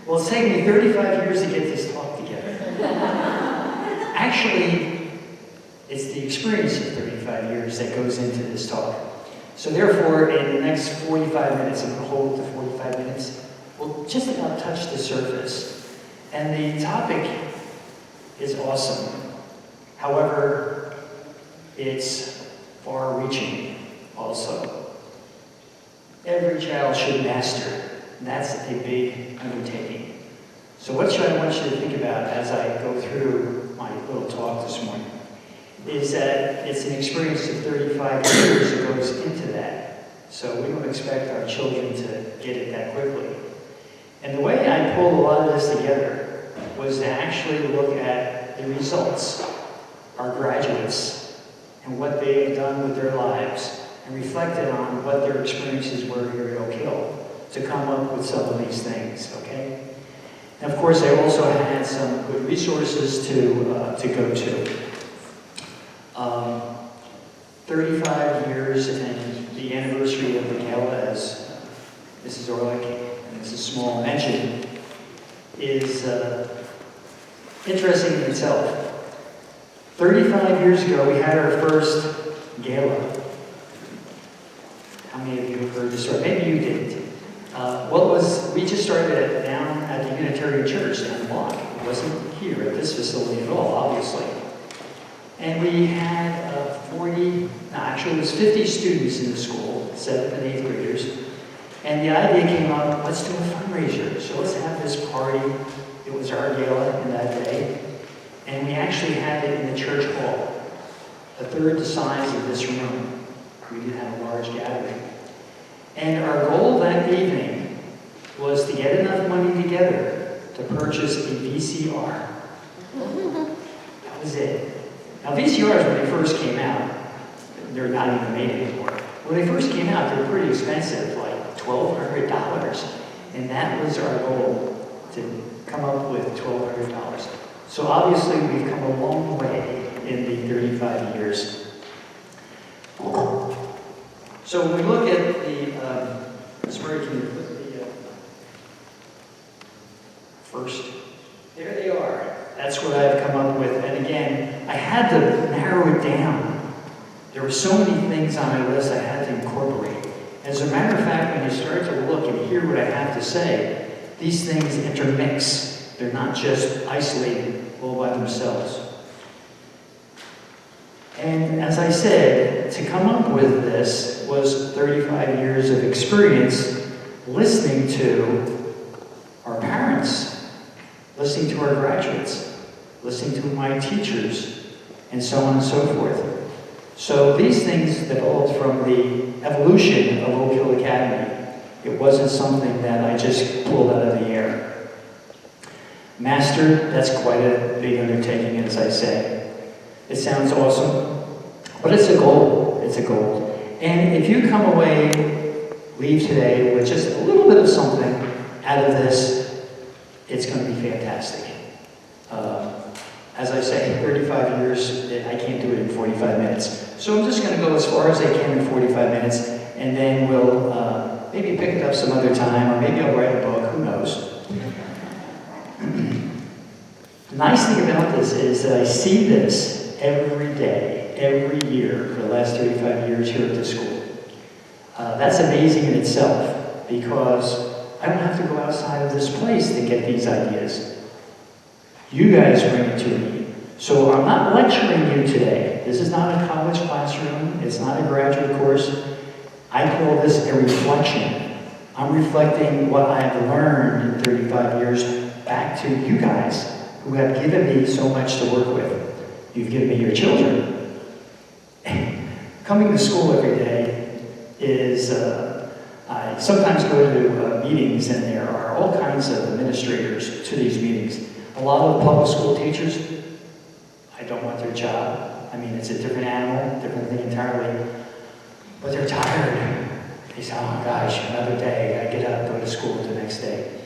Well, it's taken me 35 years to get this talk together. Actually, it's the experience of 35 years that goes into this talk. So therefore, in the next 45 minutes, I'm going to hold the 45 minutes, we'll just about touch the surface. And the topic is awesome. However, it's far-reaching also. Every child should master. And that's a big undertaking. So what I want you to think about as I go through my little talk this morning is that it's an experience of 35 years that goes into that. So we don't expect our children to get it that quickly. And the way I pulled a lot of this together was to actually look at the results, our graduates, and what they have done with their lives, and reflected on what their experiences were here at Oak Hill to come up with some of these things, okay? And of course, I also had some good resources to go to. 35 years and the anniversary of the gala, as Mrs. Orlick and Mrs. Small mentioned, is interesting in itself. 35 years ago, we had our first gala. How many of you have heard this story? Maybe you didn't. We just started it down at the Unitarian Church down the block. It wasn't here at this facility at all, obviously. And we had it was 50 students in the school, 7th and 8th graders. And the idea came up, let's do a fundraiser. So let's have this party. It was our gala in that day. And we actually had it in the church hall, a third the size of this room. We didn't have a large gathering. And our goal that evening was to get enough money together to purchase a VCR. That was it. Now VCRs, when they first came out, they're not even made anymore. When they first came out, they were pretty expensive, like $1,200. And that was our goal, to come up with $1,200. So obviously we've come a long way in the 35 years. So when we look at the, sorry, can you put the first? There they are. That's what I've come up with. And again, I had to narrow it down. There were so many things on my list I had to incorporate. As a matter of fact, when you start to look and hear what I have to say, these things intermix. They're not just isolated all by themselves. And as I said, to come up with this was 35 years of experience listening to our parents, listening to our graduates, listening to my teachers, and so on and so forth. So these things developed from the evolution of Oak Hill Academy. It wasn't something that I just pulled out of the air. Master, that's quite a big undertaking, as I say. It sounds awesome, but it's a goal. It's a goal. And if you come away, leave today with just a little bit of something out of this, it's going to be fantastic. As I say, 35 years, I can't do it in 45 minutes. So I'm just going to go as far as I can in 45 minutes, and then we'll maybe pick it up some other time, or maybe I'll write a book, who knows. The nice thing about this is that I see this every day, every year, for the last 35 years here at the school. That's amazing in itself, because I don't have to go outside of this place to get these ideas. You guys bring it to me. So I'm not lecturing you today. This is not a college classroom. It's not a graduate course. I call this a reflection. I'm reflecting what I have learned in 35 years back to you guys who have given me so much to work with. You've given me your children. Coming to school every day is, I sometimes go to meetings, and there are all kinds of administrators to these meetings. A lot of public school teachers, I don't want their job. I mean, it's a different animal, different thing entirely. But they're tired. They say, oh gosh, another day. I get up, go to school the next day.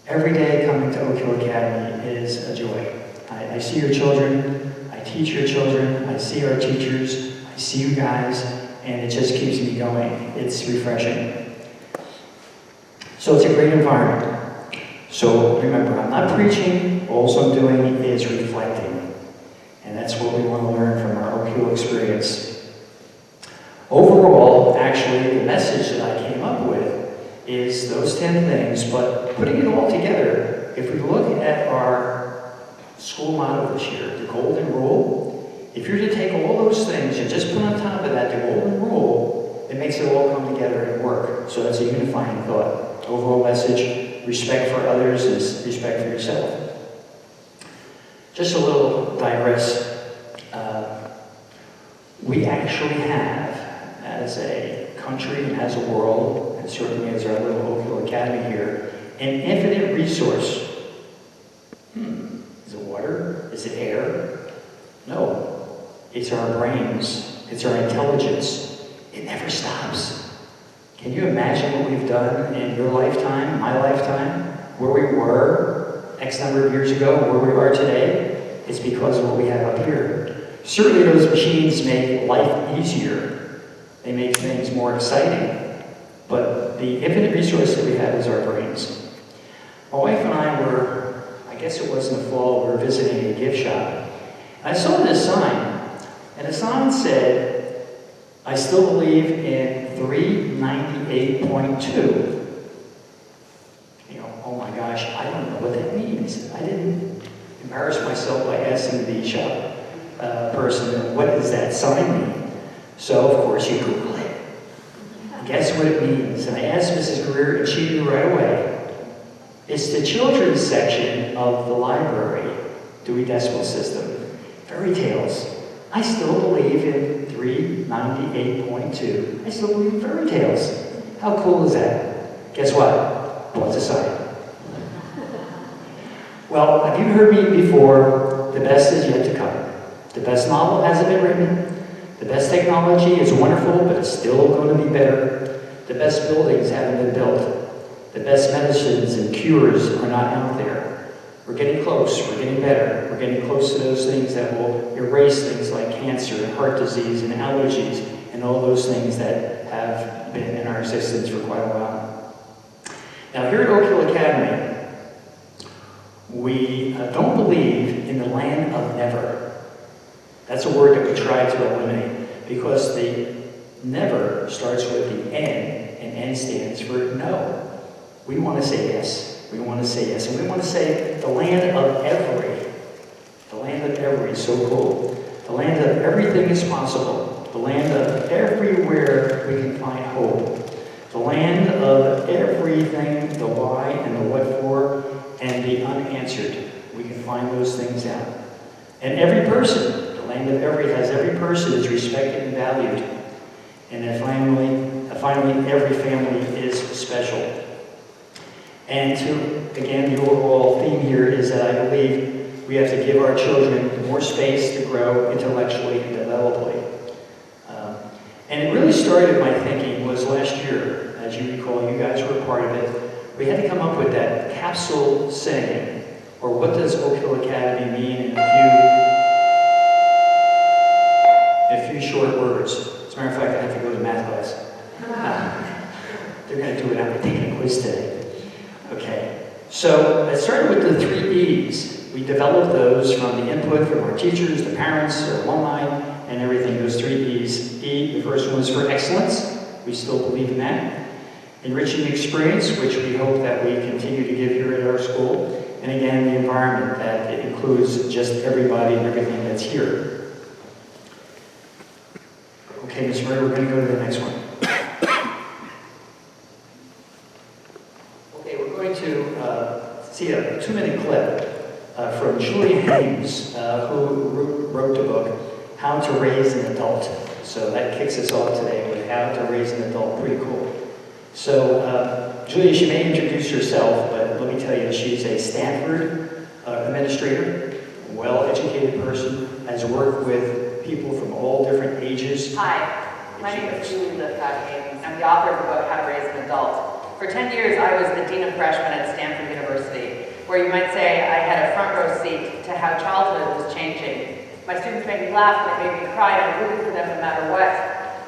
Every day coming to Oak Hill Academy is a joy. I see your children, I teach your children, I see our teachers, I see you guys, and it just keeps me going. It's refreshing. So it's a great environment. So remember, I'm not preaching, all I'm doing is reflecting. And that's what we want to learn from our Oak Hill experience. Overall, actually, the message that I came up with is those 10 things, but putting it all together, if we look at our school motto this year, the Golden Rule, if you're to take all those things and just put on top of that the Golden Rule, it makes it all come together and work. So that's a unifying thought. Overall message, respect for others is respect for yourself. Just a little digress. We actually have, as a country and as a world, and certainly as our little Oak Hill Academy here, an infinite resource. Is it water? Is it air? No. It's our brains. It's our intelligence. It never stops. Can you imagine what we've done in your lifetime, my lifetime, where we were X number of years ago, where we are today? It's because of what we have up here. Certainly those machines make life easier. They make things more exciting. But the infinite resource that we have is our brains. My wife and I were, I guess it was in the fall, we were visiting a gift shop. And I saw this sign, and the sign said, I still believe in 398.2. You know, oh my gosh, I don't know what that means. I didn't embarrass myself by asking the shop person, what does that sign mean? So, of course, you Google it. Guess what it means? And I asked Mrs. Greer, and she knew right away. It's the children's section of the library, Dewey Decimal System. Fairy tales. I still believe in 398.2. I still believe in fairy tales. How cool is that? Guess what? Bought the sign. Well, have you heard me before? The best is yet to come. The best novel hasn't been written. The best technology is wonderful, but it's still going to be better. The best buildings haven't been built. The best medicines and cures are not out there. We're getting close. We're getting better. We're getting close to those things that will erase things like cancer and heart disease and allergies and all those things that have been in our existence for quite a while. Now, here at Oak Hill Academy, we don't believe in the land of never. That's a word that we try to eliminate because the never starts with the N, and N stands for no. We want to say yes. We want to say yes. And we want to say the land of every. The land of every is so cool. The land of everything is possible. The land of everywhere we can find hope. The land of everything, the why and the what for, and the unanswered. We can find those things out. And every person, the land of every, has every person is respected and valued. And then finally, every family is special. And again, the overall theme here is that I believe we have to give our children more space to grow intellectually and developmentally. And it really started, my thinking, was last year. As you recall, you guys were a part of it. We had to come up with that capsule saying, or what does Oak Hill Academy mean in a few short words. As a matter of fact, I have to go to math class. They're going to do it. I'm taking a quiz today. Okay. So it started with the 3 E's. We developed those from the input from our teachers, the parents, our alumni, and everything. Those 3 E's. E, the first one was for excellence. We still believe in that. Enriching experience, which we hope that we continue to give here at our school. And again, the environment, that it includes just everybody and everything that's here. Okay, Ms. Murray, we're going to go to the next one. Okay, we're going to see a 2-minute clip from Julie Haynes, who wrote the book, How to Raise an Adult. So that kicks us off today with How to Raise an Adult. Pretty cool. So, Julia, she may introduce herself, but let me tell you, she's a Stanford administrator, well-educated person, has worked with people from all different ages. Hi, my name is Julie Haynes. I'm the author of the book, How to Raise an Adult. For 10 years, I was the Dean of Freshmen at Stanford University, where you might say I had a front row seat to how childhood was changing. My students made me laugh, and they made me cry, and I rooted for them no matter what.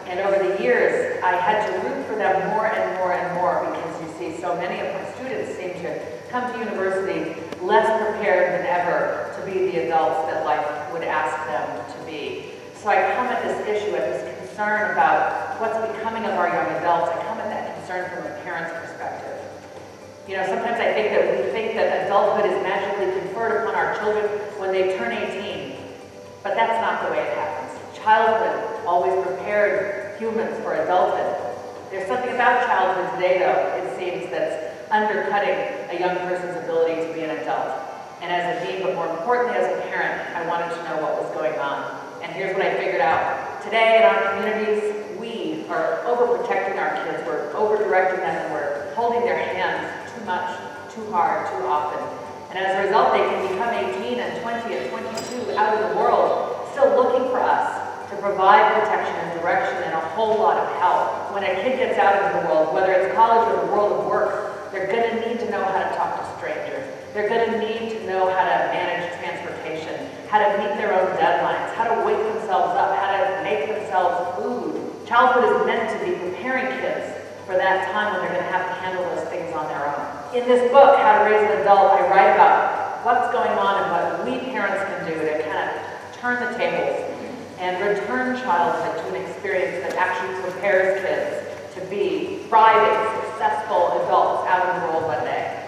And over the years, I had to root for them more and more and more because, you see, see so many of my students seem to come to university less prepared than ever to be the adults that life would ask them to be. So I come at this issue, at this concern about what's becoming of our young adults. I come at that concern from a parent's perspective. You know, sometimes I think that we think that adulthood is magically conferred upon our children when they turn 18, but that's not the way it happens. Childhood always prepared humans for adulthood. There's something about childhood today, though, it seems, that's undercutting a young person's ability to be an adult. And as a dean, but more importantly as a parent, I wanted to know what was going on. And here's what I figured out. Today in our communities, we are overprotecting our kids, we're over-directing them, and we're holding their hands too much, too hard, too often. And as a result, they can become 18 and 20 and 22 out in the world, still looking for us to provide protection and direction and a whole lot of help. When a kid gets out into the world, whether it's college or the world of work, they're going to need to know how to talk to strangers. They're going to need to know how to manage transportation, how to meet their own deadlines, how to wake themselves up, how to make themselves food. Childhood is meant to be preparing kids for that time when they're going to have to handle those things on their own. In this book, How to Raise an Adult, I write about what's going on and what we parents can do to kind of turn the tables and return childhood to an experience that actually prepares kids to be thriving, successful adults out in the world one day.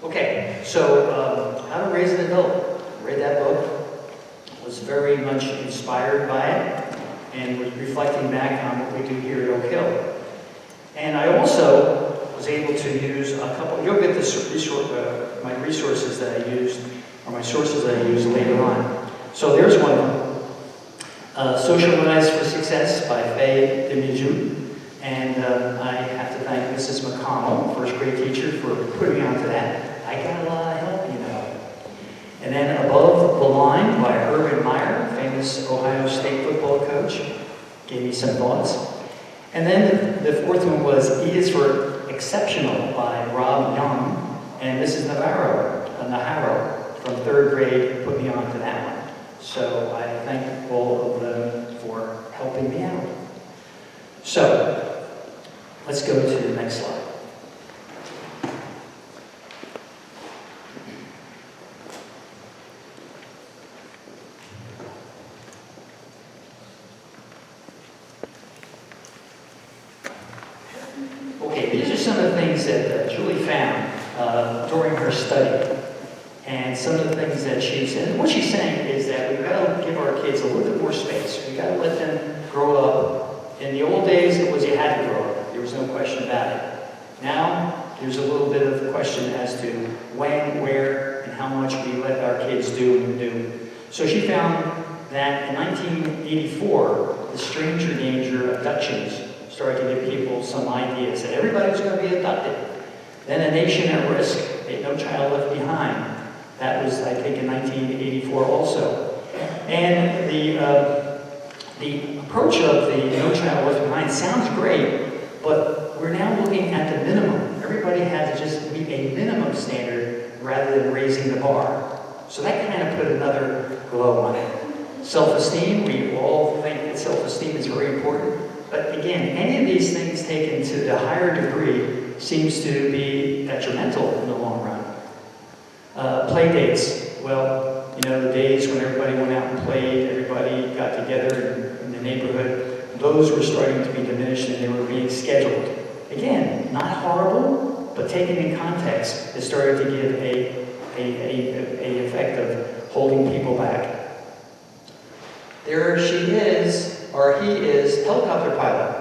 Okay, so How to Raise an Adult. Read that book. Was very much inspired by it and was reflecting back on what we do here at Oak Hill. And I also was able to use a couple, you'll get this my resources that I used, or my sources that I used later on. So there's one of them. Socialize for Success by Faye Demijou. And I have to thank Mrs. McConnell, first grade teacher, for putting me onto that. I got a lot of help, you know. And then Above the Line by Urban Meyer, famous Ohio State football coach, gave me some thoughts. And then the fourth one was E is for Exceptional by Rob Young, and Mrs. Navarro from third grade put me on to that one. So I thank all of them for helping me out. So let's go to the next slide. Okay, these are some of the things that Julie found during her study. And some of the things that she said, and what she's saying is that we've got to give our kids a little bit more space. We've got to let them grow up. In the old days, it was you had to grow up. There was no question about it. Now, there's a little bit of a question as to when, where, and how much we let our kids do and do. So she found that in 1984, the stranger danger abductions started to give people some ideas that everybody was going to be abducted. Then A Nation at Risk, No Child Left Behind. That was, I think, in 1984 also. And the approach of the No Child Left Behind sounds great, but we're now looking at the minimum. Everybody has to just meet a minimum standard rather than raising the bar. So that kind of put another glow on it. Self-esteem, we all think that self-esteem is very important. But again, any of these things taken to the higher degree seems to be detrimental in the long run. Play dates. Well, you know, the days when everybody went out and played, everybody got together in the neighborhood, those were starting to be diminished and they were being scheduled. Again, not horrible, but taken in context, it started to give a effect of holding people back. There she is, or he is, helicopter pilot,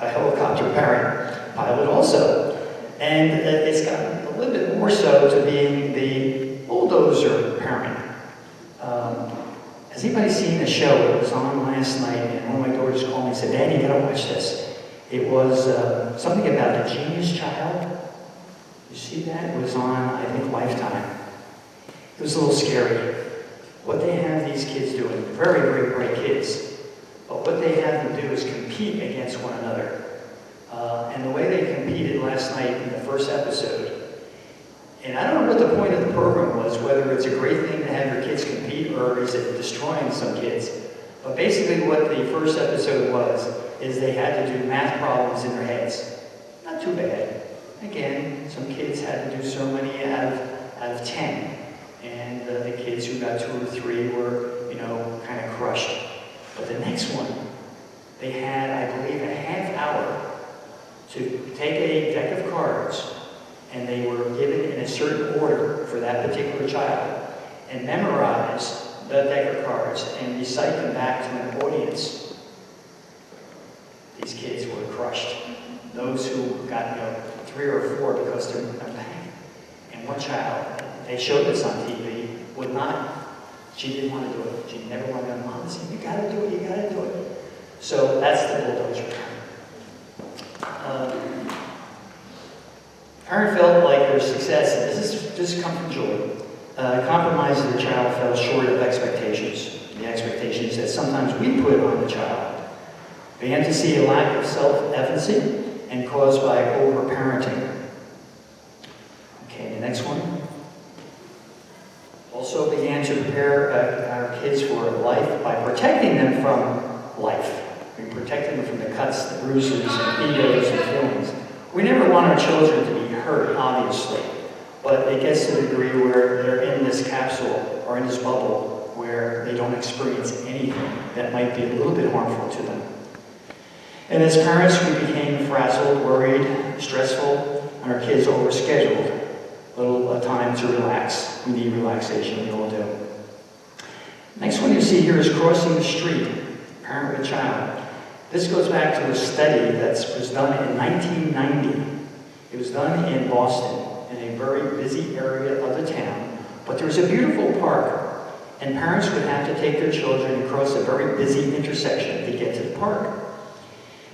a helicopter parent pilot also. And it's gotten a little bit more so to being the bulldozer parent. Has anybody seen the show? It was on last night, and one of my daughters called me and said, "Daddy, you gotta watch this." It was something about the genius child. You see that? It was on, I think, Lifetime. It was a little scary. What they have these kids doing, very, very bright kids, but what they have them do is compete against one another. And the way they competed last night in the first episode, and I don't know what the point of the program was, whether it's a great thing to have your kids compete or is it destroying some kids. But basically what the first episode was, is they had to do math problems in their heads. Not too bad. Again, some kids had to do so many out of 10. And the kids who got 2 or 3 were, you know, kind of crushed. But the next one, they had, I believe, a half hour to take a deck of cards, and they were given in a certain order for that particular child, and memorize the deck of cards and recite them back to an audience. These kids were crushed. Those who got, you know, 3 or 4 because they're back. And one child, they showed this on TV, would not, she didn't want to do it. She never wanted to. Mom said, you gotta do it, you gotta do it. So that's the bulldozer. Parent felt like their success, and this has come from joy, compromise of the child fell short of expectations. The expectations that sometimes we put on the child. Began to see a lack of self-efficacy and caused by overparenting. Okay, the next one. Also began to prepare our kids for life by protecting them from life. We protected them from the cuts, the bruises, and egos and feelings. We never want our children to be hurt, obviously, but it gets to the degree where they're in this capsule or in this bubble where they don't experience anything that might be a little bit harmful to them. And as parents, we became frazzled, worried, stressful, and our kids overscheduled. Little time to relax. We need relaxation, we all do. Next one you see here is crossing the street, parent with child. This goes back to a study that was done in 1990. It was done in Boston, in a very busy area of the town. But there was a beautiful park, and parents would have to take their children across a very busy intersection to get to the park.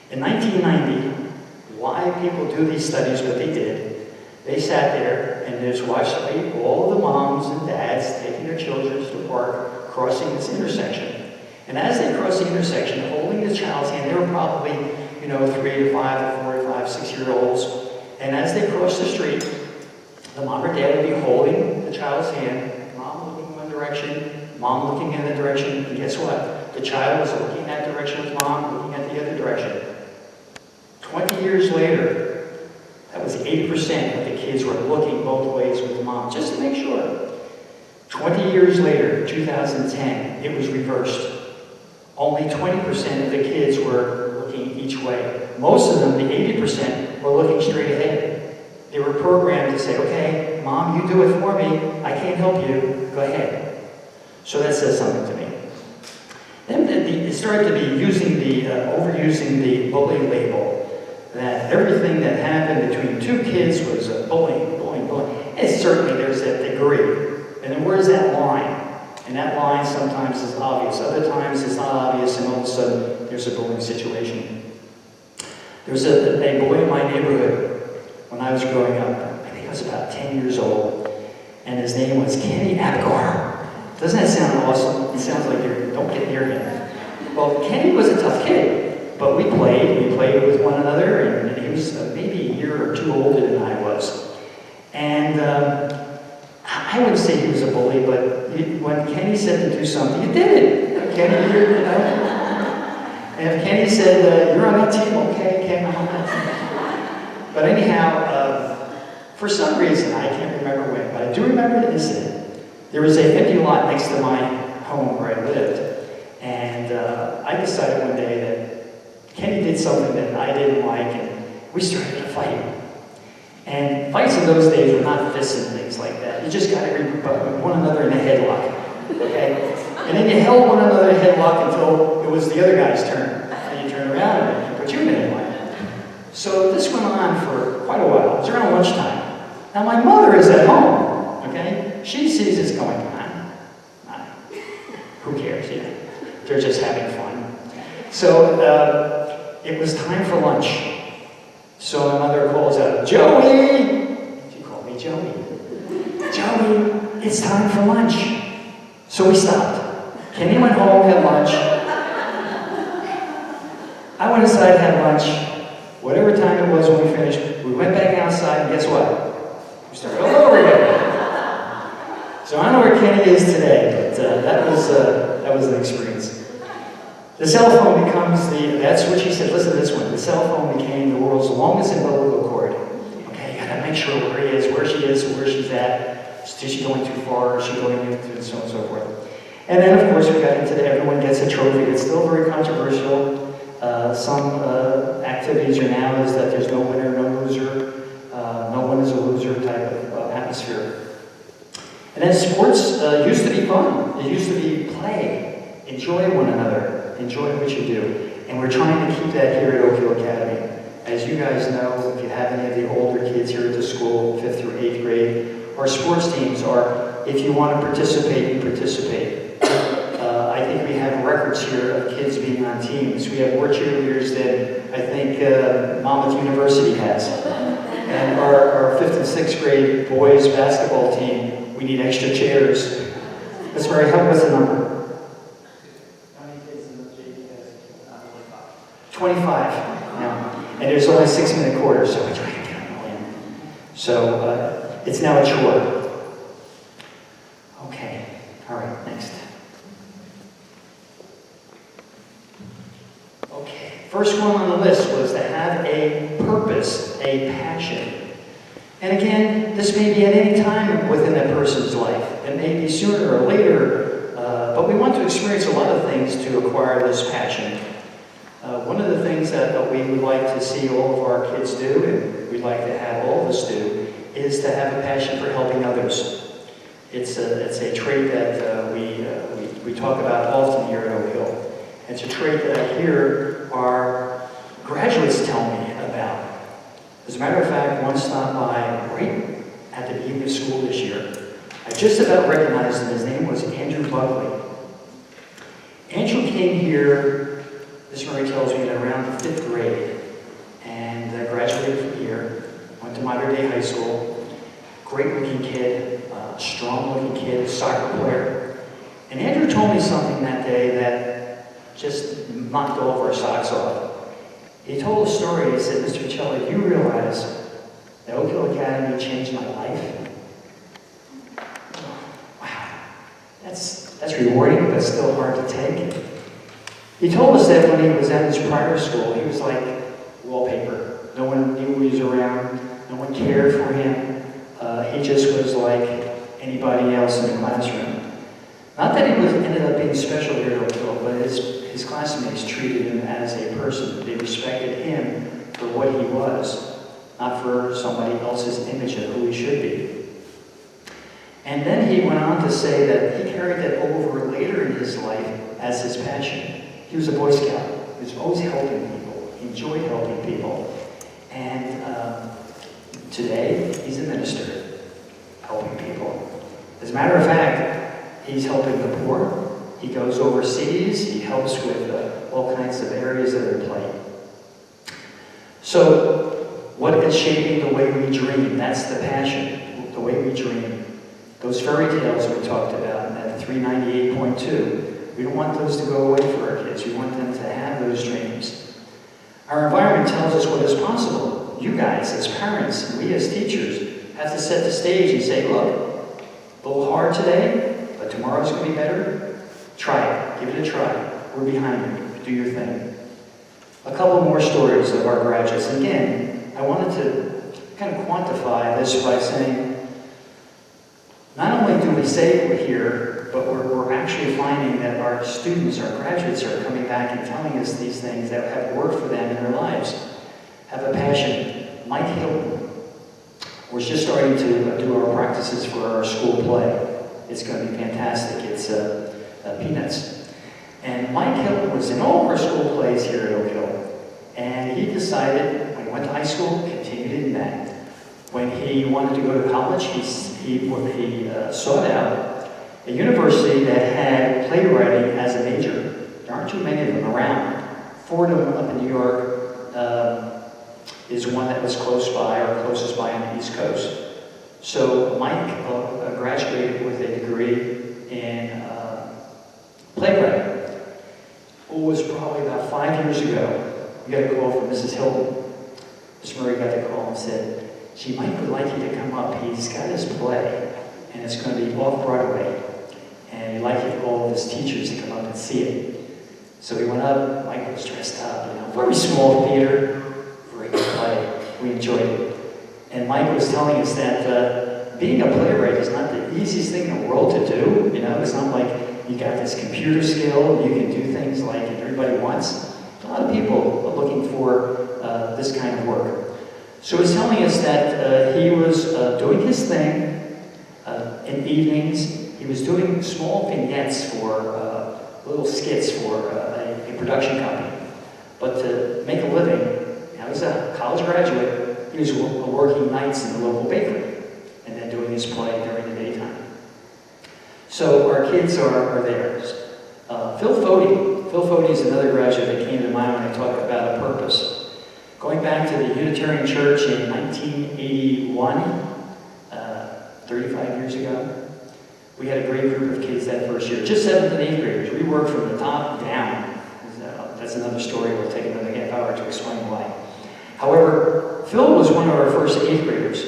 In 1990, why people do these studies, what they did, they sat there and just watched all the moms and dads taking their children to the park, crossing this intersection. And as they crossed the intersection, holding the child's hand, they were probably, 3 to 5 to 4 to 5, 6-year-olds. And as they crossed the street, the mom or dad would be holding the child's hand, mom looking in one direction, mom looking in the direction, and guess what? The child was looking that direction with mom, looking at the other direction. 20 years later, that was 80% of the kids were looking both ways with mom, just to make sure. 20 years later, 2010, it was reversed. Only 20% of the kids were looking each way. Most of them, the 80%, were looking straight ahead. They were programmed to say, okay, mom, you do it for me. I can't help you. Go ahead. So that says something to me. Then it started to be overusing the bullying label. That everything that happened between 2 kids was bullying. And certainly there's that degree. And then where's that line? And that line sometimes is obvious. Other times it's not obvious, and all of a sudden there's a bullying situation. There's a boy in my neighborhood when I was growing up. I think I was about 10 years old. And his name was Kenny Apgar. Doesn't that sound awesome? It sounds like don't get near him. Well, Kenny was a tough kid. But we played with one another, and he was maybe a year or 2 older than I was. And I wouldn't say he was a bully, but when Kenny said to do something, you did it. Kenny, And if Kenny said, you're on that team, okay, I'm on that team. But anyhow, for some reason, I can't remember when, but I do remember the incident. There was an empty lot next to my home where I lived, and I decided one day that Kenny did something that I didn't like, and we started to fight. And fights in those days were not fists and things like that. You just got to one another in a headlock, okay? And then you held one another in a headlock until it was the other guy's turn. And you turn around and he put you in a headlock. So this went on for quite a while. It was around lunchtime. Now my mother is at home, okay? She sees this going on. Who cares, They're just having fun. So it was time for lunch. So my mother calls out, Joey! She called me Joey. Joey, it's time for lunch. So we stopped. Kenny went home, had lunch. I went inside, had lunch. Whatever time it was when we finished, we went back outside, and guess what? We started all over again. So I don't know where Kenny is today, but that was an experience. The cell phone becomes that's what she said, listen to this one, the cell phone became the world's longest umbilical cord. Okay, you gotta make sure where he is, where she's at, is she going too far, is she going into, and so on and so forth. And then of course we got into everyone gets a trophy. It's still very controversial. Some activities are now is that there's no winner, no loser, no one is a loser type of atmosphere. And then sports used to be fun. It used to be play, enjoy one another, enjoy what you do. And we're trying to keep that here at Oak Hill Academy. As you guys know, if you have any of the older kids here at the school, 5th through 8th grade, our sports teams are, if you want to participate, you participate. I think we have records here of kids being on teams. We have more cheerleaders than I think Monmouth University has. And our 5th and 6th grade boys basketball team, we need extra chairs. That's very helpful. What's the number? How many kids in the JV has? 25. Yeah. And there's only 6-minute quarters, so we try to get them all in. So it's now a chore. Okay. All right, next. Okay. First one on the list was to have a purpose, a passion. And again, this may be at any time within that person's life. It may be sooner or later, but we want to experience a lot of things to acquire this passion. One of the things that we would like to see all of our kids do, and we'd like to have all of us do, is to have a passion for helping others. It's a trait that we talk about often here at Oak Hill. It's a trait that I hear our graduates tell me about. As a matter of fact, one stopped by right at the beginning of school this year. I just about recognized him. His name was Andrew Buckley. Andrew came here, Miss Murray tells me, at around the 5th grade, and graduated from here, went to Modern Day High School. Great-looking kid, strong-looking kid, soccer player. And Andrew told me something that day that just knocked all of our socks off. He told a story. He said, Mr. Pacelli, do you realize that Oak Hill Academy changed my life? Wow, that's rewarding, but still hard to take. He told us that when he was at his prior school, he was like wallpaper. No one knew he was around. No one cared for him. He just was like anybody else in the classroom. Not that he ended up being special here at Oak Hill, but his classmates treated him as a person. They respected him for what he was, not for somebody else's image of who he should be. And then he went on to say that he carried that over later in his life as his passion. He was a Boy Scout. He was always helping people. He enjoyed helping people. And today, he's a minister, helping people. As a matter of fact, he's helping the poor. He goes overseas. He helps with all kinds of areas of their play. So, what is shaping the way we dream? That's the passion, the way we dream. Those fairy tales we talked about in that 398.2, we don't want those to go away for our kids. We want them to have those dreams. Our environment tells us what is possible. You guys, as parents, and we as teachers, have to set the stage and say, look, a little hard today, but tomorrow's going to be better. Try it. Give it a try. We're behind you. Do your thing. A couple more stories of our graduates. And again, I wanted to kind of quantify this by saying, not only do we say we're here, but we're actually finding that our students, our graduates, are coming back and telling us these things that have worked for them in their lives. Have a passion. Mike Hilton. We're just starting to do our practices for our school play. It's going to be fantastic. It's Peanuts. And Mike Hilton was in all of our school plays here at Oak Hill. And he decided, when he went to high school, continued in that. When he wanted to go to college, he sought out a university that had playwriting as a major. There aren't too many of them around. Fordham up in New York is one that was close by, or closest by on the East Coast. So Mike graduated with a degree in playwriting. It was probably about 5 years ago. We got a call from Mrs. Hilton. Miss Murray got the call and said, gee, Mike would like you to come up. He's got his play, and it's going to be off Broadway. And he'd like all of his teachers to come up and see it. So we went up, Mike was dressed up, very small theater, great play. We enjoyed it. And Mike was telling us that being a playwright is not the easiest thing in the world to do. It's not like you got this computer skill, you can do things like everybody wants. A lot of people are looking for this kind of work. So he's telling us that he was doing his thing in evenings. He was doing small vignettes for little skits for a production company. But to make a living, he's a college graduate, he was working nights in the local bakery and then doing his play during the daytime. So our kids are there. Phil Fode is another graduate that came to mind when I talk about a purpose. Going back to the Unitarian Church in 1981, 35 years ago, we had a great group of kids that first year, just 7th and 8th graders. We worked from the top down. That's another story. We'll take another half hour to explain why. However, Phil was one of our first 8th graders,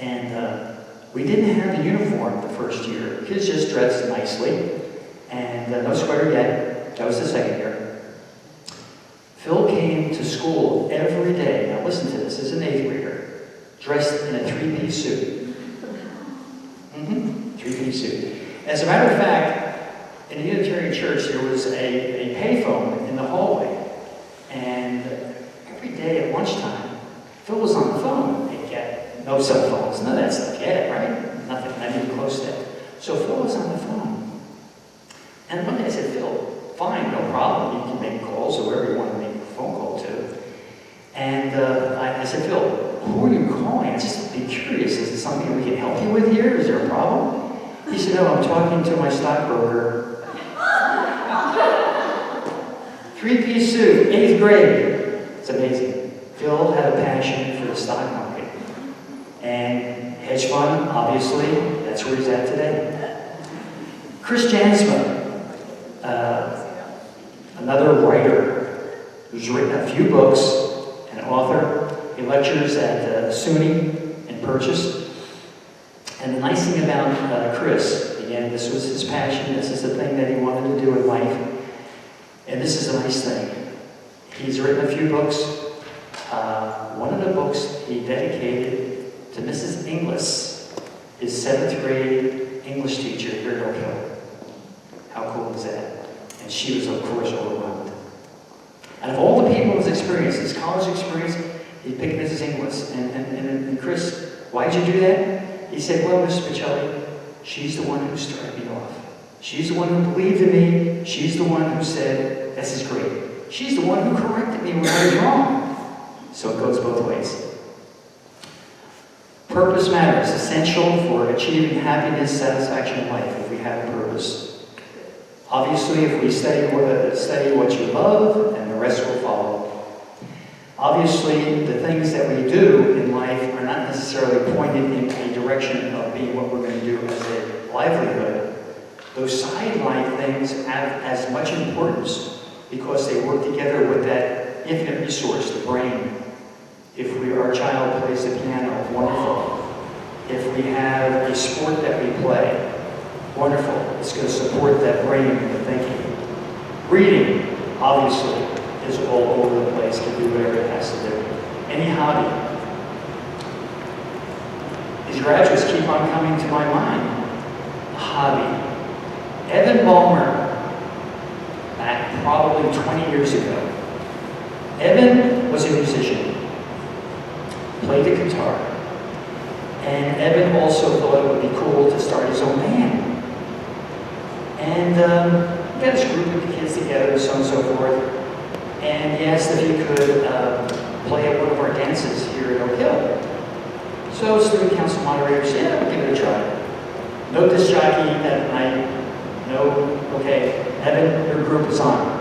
and we didn't have the uniform the first year. Kids just dressed nicely, and no sweater yet. That was the second year. Phil came to school every day. Now listen to this. As an 8th grader, dressed in a 3-piece suit. 3-piece suit. As a matter of fact, in the Unitarian Church, there was a payphone in the hallway. And every day at lunchtime, Phil was on the phone. He'd get no cell phones, none of that stuff yet, right? Nothing, not even close to that. So Phil was on the phone. And one day I said, Phil, fine, no problem. You can make calls or wherever you want to make a phone call to. And I said, Phil, who are you calling? I just be curious. Is it something we can help you with here? Is there a problem? He said, no, I'm talking to my stockbroker. 3-piece suit, 8th grade. It's amazing. Phil had a passion for the stock market. And hedge fund, obviously, that's where he's at today. Chris Jansma, another writer who's written a few books, an author. He lectures at SUNY in Purchase. And the nice thing about Chris, again, this was his passion, this is the thing that he wanted to do in life. And this is a nice thing. He's written a few books. One of the books he dedicated to Mrs. Inglis, his 7th grade English teacher here at Oak Hill. How cool is that? And she was, of course, overwhelmed. Out of all the people his experience, his college experience, he picked Mrs. Inglis. And Chris, why did you do that? He said, well, Mr. Pacelli, she's the one who started me off. She's the one who believed in me. She's the one who said, this is great. She's the one who corrected me when I was wrong. So it goes both ways. Purpose matters, essential for achieving happiness, satisfaction in life if we have a purpose. Obviously, if we study what you love, and the rest will follow. Obviously, the things that we do in life are not necessarily pointed in a direction of being what we're going to do as a livelihood. Those sideline things have as much importance because they work together with that infinite resource, the brain. If our child plays the piano, wonderful. If we have a sport that we play, wonderful. It's going to support that brain and the thinking. Reading, obviously, is all over the place, can do whatever it has to do. Any hobby. These graduates keep on coming to my mind. A hobby. Evan Ballmer, back probably 20 years ago. Evan was a musician, played the guitar, and Evan also thought it would be cool to start his own band. And he got his group of kids together, so on and so forth, and he asked if he could play at one of our dances here at Oak Hill. So student council moderator said, yeah, we'll give it a try. No disc jockey that night. No, okay, Evan, your group is on.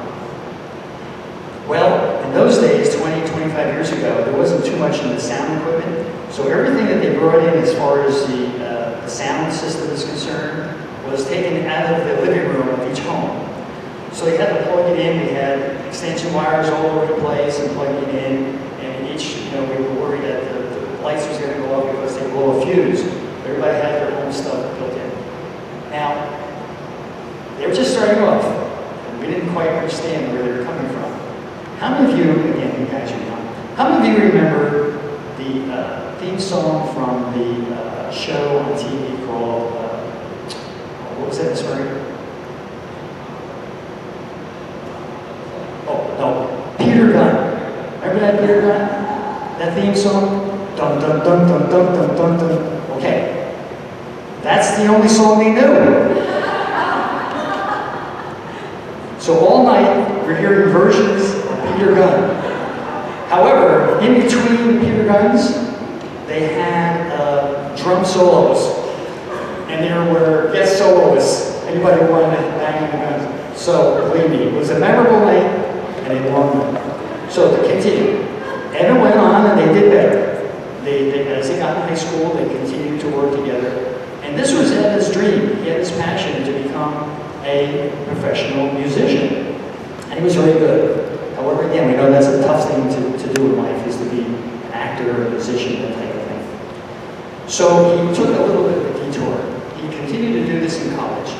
Well, in those days, 20, 25 years ago, there wasn't too much in the sound equipment. So everything that they brought in as far as the sound system is concerned was taken out of the living room of each home. So they had to plug it in. We had extension wires all over the place and plugging it in. And each, we were worried that the lights was going to go off because they blow a fuse. Everybody had their own stuff built in. Now, they were just starting off. We didn't quite understand where they were coming from. How many of you, again, you guys are young, how many of you remember the theme song from the show on TV called, what was that, sorry? Oh, no, Peter Gunn. Remember that Peter Gunn? That theme song? Dun dun dun dun dun dun dun dun. Okay. That's the only song they knew. So all night, we're hearing versions of Peter Gunn. However, in between Peter Guns, they had drum solos. And there were guest soloists. Anybody who wanted to bang on the guns. So, believe me, it was a memorable night and a long night. So, to continue. And it went on and they did better. As they got in high school, they continued to work together. And this was Eva's dream. He had his passion to become a professional musician. And he was very good. However, again, we know that's a tough thing to do in life, is to be an actor or a musician, that type of thing. So he took a little bit of a detour. He continued to do this in college.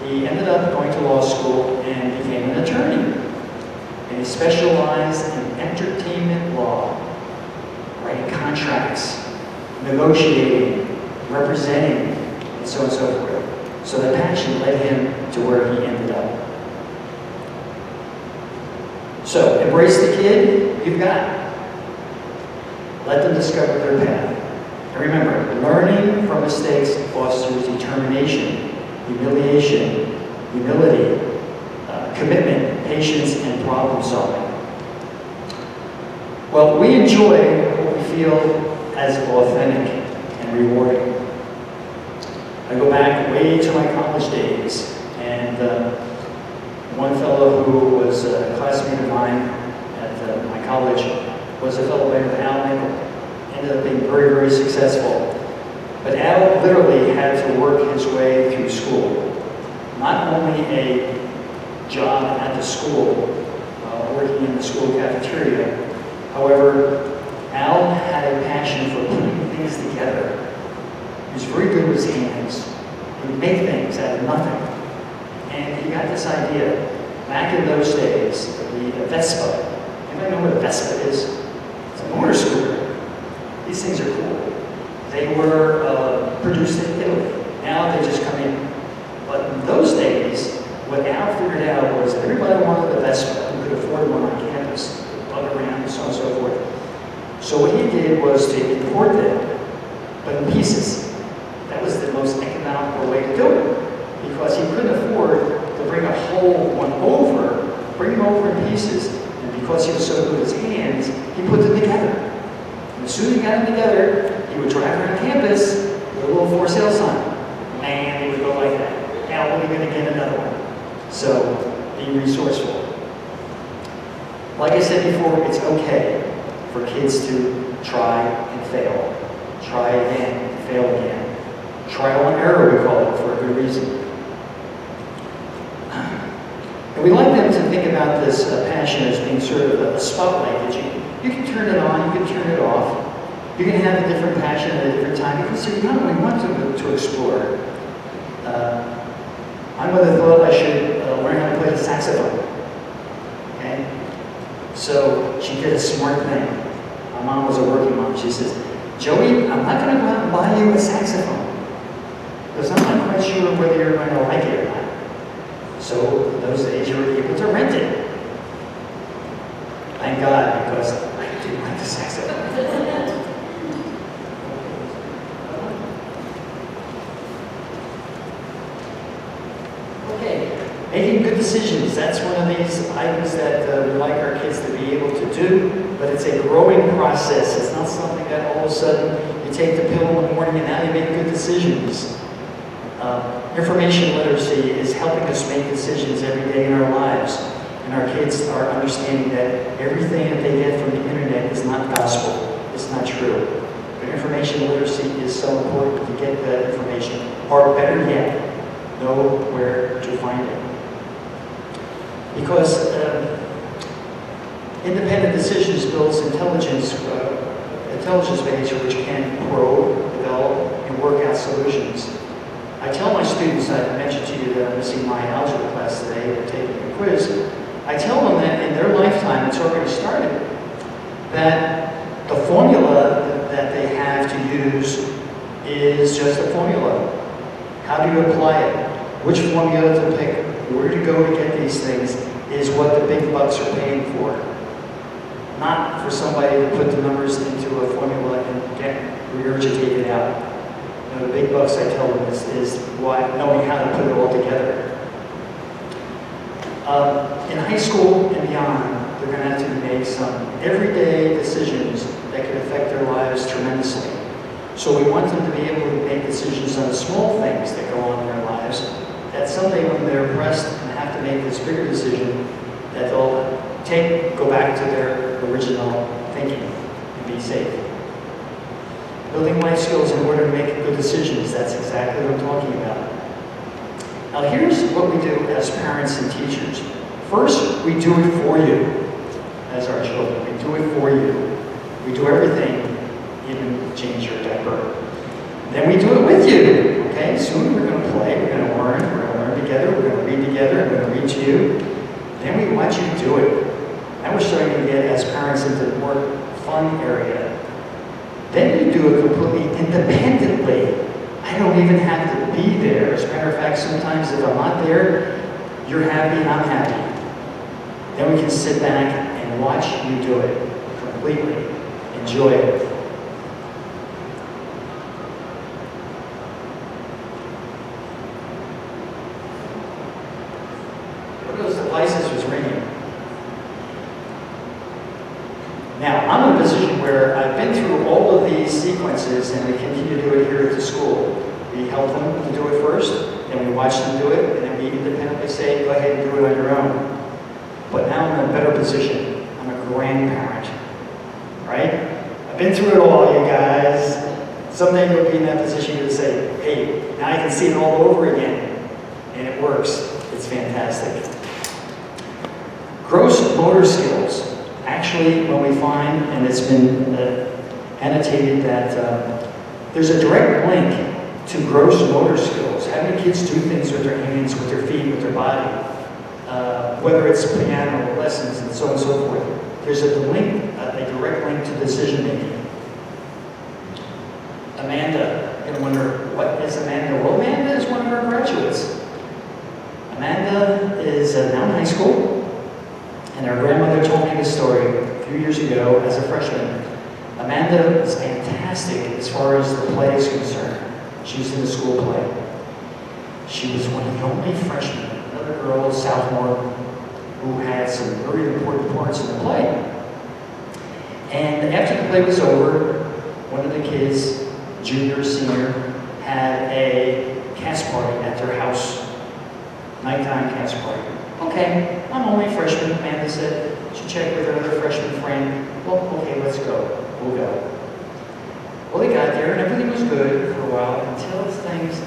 He ended up going to law school and became an attorney. And he specialized in entertainment law, writing contracts, negotiating, representing, and so on and so forth. So that passion led him to where he ended up. So, embrace the kid you've got. Let them discover their path. And remember, learning from mistakes fosters determination, humiliation, humility, commitment, patience, and problem solving. Well, we enjoy what we feel as authentic and rewarding. I go back way to my college days, and one fellow who was a classmate of mine at my college was a fellow by the name of Al Nickel. Ended up being very, very successful. But Al literally had to work his way through school. Not only a job at the school, working in the school cafeteria. However, Al had a passion for putting things together. He was very good with his hands. He would make things out of nothing. And he got this idea. Back in those days, the Vespa. Anybody know what a Vespa is? It's a motor scooter. These things are cool. They were produced in Italy. Now they just come in. But in those days, what Al figured out was that everybody wanted a Vespa who could afford one on campus, bug around, and so on and so forth. So what he did was to import them, but in pieces. That was the most economical way to do it, because he couldn't afford to bring a whole one over, bring them over in pieces, and because he was so good with his hands, he put them together. And as soon as he got them together, he would drive around campus with a little for sale sign. Man, they would go like that. Now, when are you going to get another one? So, be resourceful. Like I said before, it's okay for kids to try and fail. Try again, and fail again. Trial and error, we call it, for a good reason. And we like them to think about this passion as being sort of a spotlight that you can turn it on, you can turn it off. You can have a different passion at a different time because you're young, we want them to explore. I would have thought I should learn how to play the saxophone. Okay? So she did a smart thing. My mom was a working mom. She says, Joey, I'm not going to go out and buy you a saxophone because I'm not quite sure whether you're going to like it or not. So in those days you were able to rent it. Thank God, because I do like the saxophone. Making good decisions, that's one of these items that we like our kids to be able to do, but it's a growing process. It's not something that all of a sudden you take the pill in the morning and now you make good decisions. Information literacy is helping us make decisions every day in our lives, and our kids are understanding that everything that they get from the internet is not gospel. It's not true. But information literacy is so important to get that information, or better yet, know where to find it. Because independent decisions builds intelligence base which can probe, develop, and work out solutions. I tell my students, I mentioned to you that I'm missing my algebra class today, they're taking a quiz. I tell them that in their lifetime, it's already started, that the formula that they have to use is just a formula. How do you apply it? Which formula to pick, where to go to get these things is what the big bucks are paying for. Not for somebody to put the numbers into a formula and get regurgitated out. You know, the big bucks, I tell them, is knowing how to put it all together. In high school and beyond, they're going to have to make some everyday decisions that can affect their lives tremendously. So we want them to be able to make decisions on the small things that go on in their lives, that someday when they're pressed and have to make this bigger decision, that they'll go back to their original thinking and be safe. Building life skills in order to make good decisions, that's exactly what I'm talking about. Now here's what we do as parents and teachers. First, we do it for you as our children. We do it for you. We do everything, even change your diaper. Then we do it with you, okay? Soon we're going to play, we're going to learn together, we're going to read together, I'm going to read to you. Then we watch you do it. Now we're starting to get, as parents, into the more fun area. Then you do it completely independently. I don't even have to be there. As a matter of fact, sometimes if I'm not there, you're happy and I'm happy. Then we can sit back and watch you do it completely. Enjoy it. One of those devices was ringing. Now, I'm in a position where I've been through all of these sequences and we continue to do it here at the school. We help them to do it first, then we watch them do it, and then we independently say, go ahead and do it on your own. But now I'm in a better position. I'm a grandparent, right? I've been through it all, you guys. Someday you'll be in that position to say, hey, now I can see it all over again. And it works. It's fantastic. Gross motor skills. Actually, when we find, and it's been annotated that there's a direct link to gross motor skills. Having kids do things with their hands, with their feet, with their body, whether it's piano lessons and so on and so forth. There's a direct link to decision making. Amanda, you're going to wonder, what is Amanda? Well, Amanda is one of our graduates. Amanda is now in high school. And her grandmother told me this story a few years ago as a freshman. Amanda is fantastic as far as the play is concerned. She was in the school play. She was one of the only freshmen, another girl, sophomore, who had some very important parts in the play. And after the play was over, one of the kids, junior or senior, had a cast party at their house. Nighttime cast party. Okay, I'm only a freshman, Amanda said. She checked with her other freshman friend. Well, okay, let's go. We'll go. Well, they got there and everything was good for a while until things,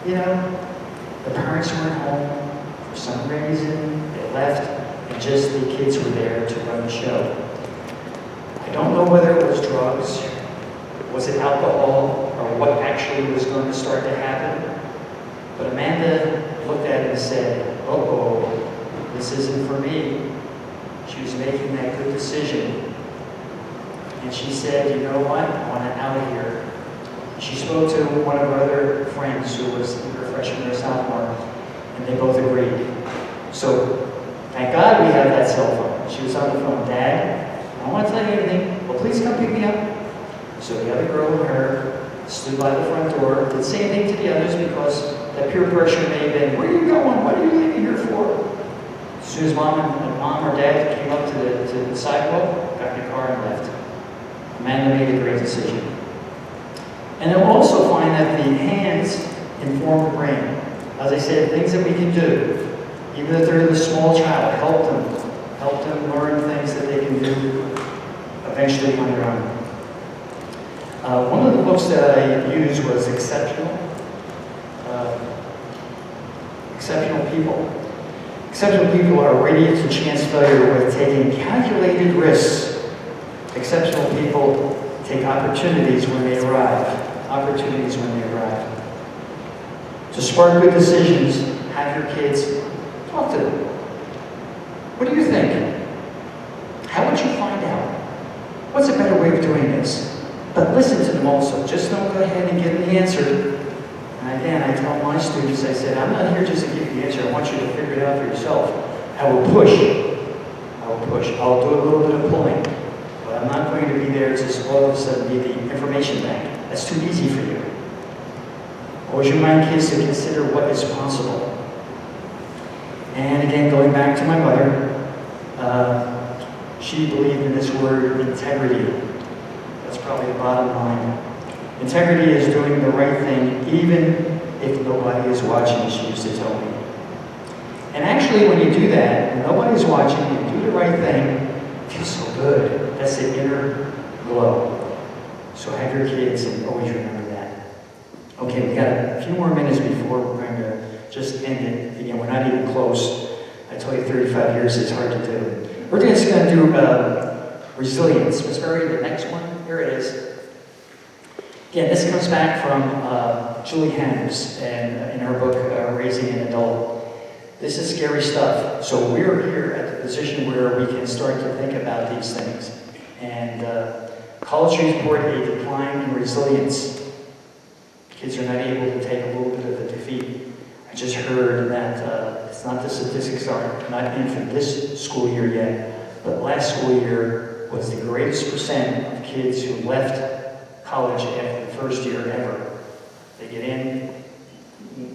the parents weren't home. For some reason, they left and just the kids were there to run the show. I don't know whether it was drugs, was it alcohol, or what actually was going to start to happen. But Amanda looked at it and said, uh-oh, this isn't for me. She was making that good decision. And she said, you know what, I want to out of here. She spoke to one of her other friends who was either freshman or sophomore, and they both agreed. So, thank God we have that cell phone. She was on the phone, Dad, I don't want to tell you anything, but please come pick me up. So the other girl and her stood by the front door, didn't say anything to the others because that peer pressure may have been, where are you going? What are you leaving here for? As soon as mom or dad came up to the sidewalk, got in the car and left. Amanda made a great decision. And you'll also find that the hands inform the brain. As I said, things that we can do, even if they're the small child, help them learn things that they can do eventually on their own. One of the books that I used was Exceptional People. Exceptional people are radiant to chance failure with taking calculated risks. Exceptional people take opportunities when they arrive. To spark good decisions, have your kids talk to them. What do you think? How would you find out? What's a better way of doing this? But listen to them also. Just don't go ahead and give them the answer. And again, I tell my students, I said, I'm not here just to give you the answer. I want you to figure it out for yourself. I will push. I will push. I'll do a little bit of pulling. But I'm not going to be there to just all of a sudden be the information bank. That's too easy for you. Always remind kids to consider what is possible. And again, going back to my mother, she believed in this word, integrity. That's probably the bottom line. Integrity is doing the right thing even if nobody is watching, she used to tell me. And actually, when you do that, when nobody's watching, you do the right thing, it feels so good. That's the inner glow. So have your kids and always remember that. Okay, we got a few more minutes before we're going to just end it. Again, we're not even close. I told you 35 years is hard to do. We're just going to do resilience. Miss Murray, the next one, here it is. Again, this comes back from Julie Hens and in her book, Raising an Adult. This is scary stuff. So we're here at the position where we can start to think about these things. And college report a decline in resilience. Kids are not able to take a little bit of a defeat. I just heard that it's not the statistics are not in for this school year yet, but last school year was the greatest percent of kids who left college after the first year ever. They get in,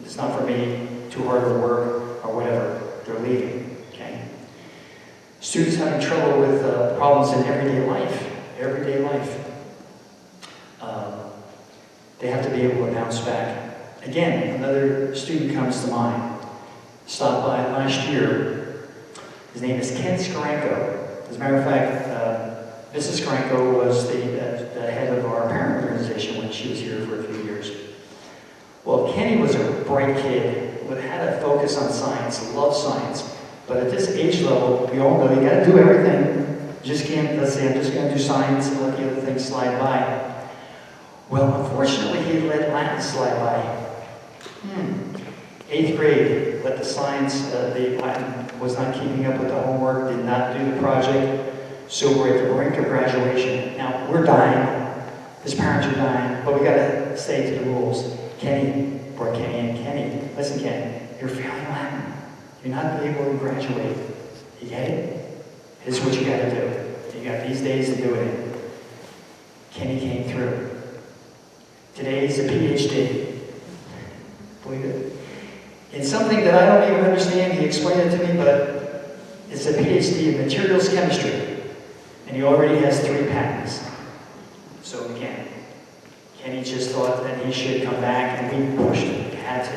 it's not for me, too hard of work, or whatever, they're leaving, okay? Students having trouble with problems in everyday life. They have to be able to bounce back. Again, another student comes to mind. Stopped by last year. His name is Ken Skarenko. As a matter of fact, Mrs. Skarenko was the head of our parent organization when she was here for a few years. Well, Kenny was a bright kid who had a focus on science, loved science. But at this age level, we all know you got to do everything. You just can't, let's say, I'm just going to do science and let the other things slide by. Well, unfortunately, he let Latin slide by. 8th grade, let the science, the Latin was not keeping up with the homework, did not do the project. So we're at the brink of graduation. Now, we're dying. His parents are dying, but we got to stay to the rules. Kenny, listen, Kenny, you're failing Latin. You're not able to graduate. You get it? This is what you got to do. You got these days to do it in. Kenny came through. Today he's a PhD. Believe it? In something that I don't even understand, he explained it to me, but it's a PhD in materials chemistry. And he already has 3 patents. So again, Kenny just thought that he should come back, and we pushed him. We had to.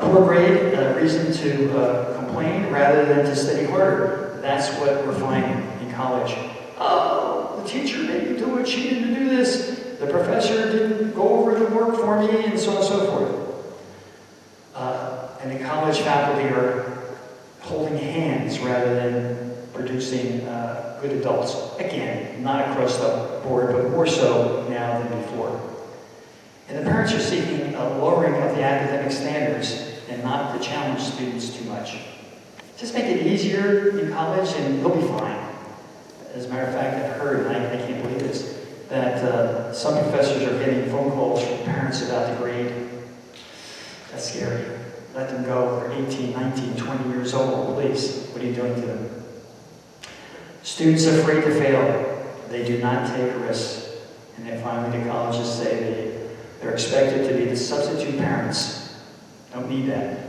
Poor grade, reason to complain rather than to study harder. That's what we're finding in college. Oh, the teacher made me do it. She didn't do this. The professor didn't go over the work for me, and so on and so forth. And the college faculty are holding hands rather than producing good adults. Again, not across the board, but more so now than before. And the parents are seeking a lowering of the academic standards and not to challenge students too much. Just make it easier in college and they'll be fine. As a matter of fact, I've heard, and I can't believe this, that some professors are getting phone calls from parents about the grade. That's scary. Let them go. They're 18, 19, 20 years old. Please, what are you doing to them? Students afraid to fail. They do not take risks. And then finally the colleges say they're expected to be the substitute parents. Don't need that.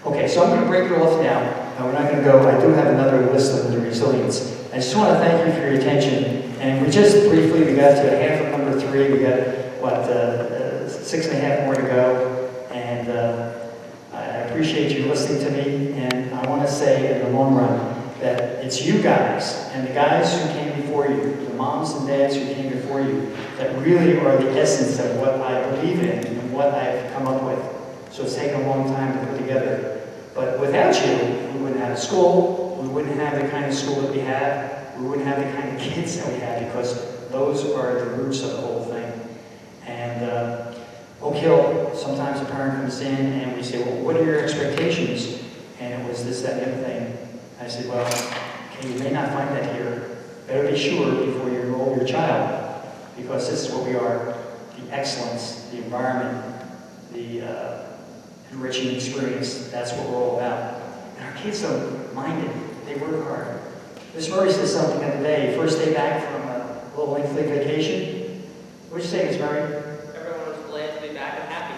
Okay, so I'm going to break it off now. We're not going to go. I do have another list of the resilience. I just want to thank you for your attention. And we just briefly, we got to half of number 3. We got, 6.5 more to go. And I appreciate you listening to me. And I want to say in the long run that it's you guys and the guys who came before you, the moms and dads who came before you, that really are the essence of what I believe in and what I've come up with. So it's taken a long time to put together. But without you, we wouldn't have a school, we wouldn't have the kind of school that we have, we wouldn't have the kind of kids that we have, because those are the roots of the whole thing. And Oak Hill, sometimes a parent comes in and we say, well, what are your expectations? And it was this, that, and the other thing. I said, well, okay, you may not find that here. Better be sure before you enroll your child, because this is what we are, the excellence, the environment, the enriching experience. That's what we're all about. And our kids don't mind it. They work hard. Miss Murray said something the other day, first day back from a little lengthy vacation. What'd you say, Miss Murray? Everyone was glad to be back and happy.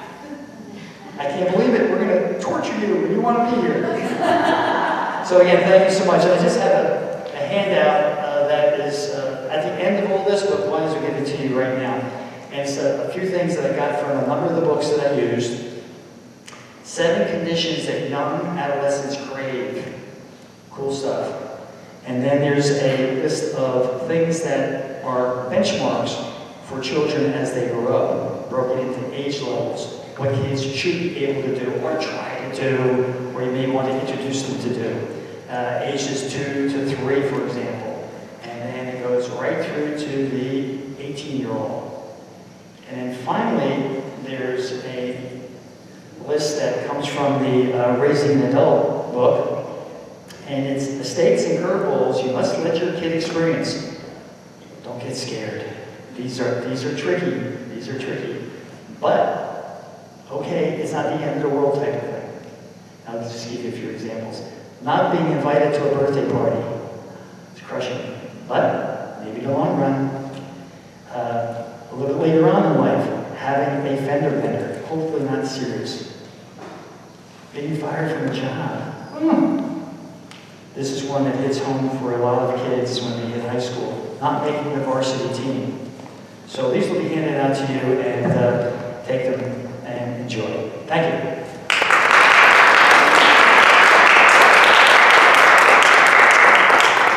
I can't believe it. We're going to torture you when you want to be here. So again, thank you so much. And I just have a handout that is at the end of all this, but why don't we give it to you right now? And it's a few things that I got from a number of the books that I used. 7 conditions that young adolescents crave. Cool stuff. And then there's a list of things that are benchmarks for children as they grow up, broken into age levels. What kids should be able to do or try to do, or you may want to introduce them to do. Ages 2 to 3, for example. And then it goes right through to the 18-year-old. And then finally, there's a list that comes from the Raising an Adult book. And it's mistakes and curveballs you must let your kid experience. Don't get scared. These are tricky. These are tricky. But, okay, it's not the end of the world type of thing. I'll just give you a few examples. Not being invited to a birthday party. It's crushing. But, maybe in the long run, a little bit later on in life, having a fender bender. Hopefully not serious. Being fired from a job. This is one that hits home for a lot of kids when they hit high school. Not making the varsity team. So these will be handed out to you, and take them and enjoy. Thank you.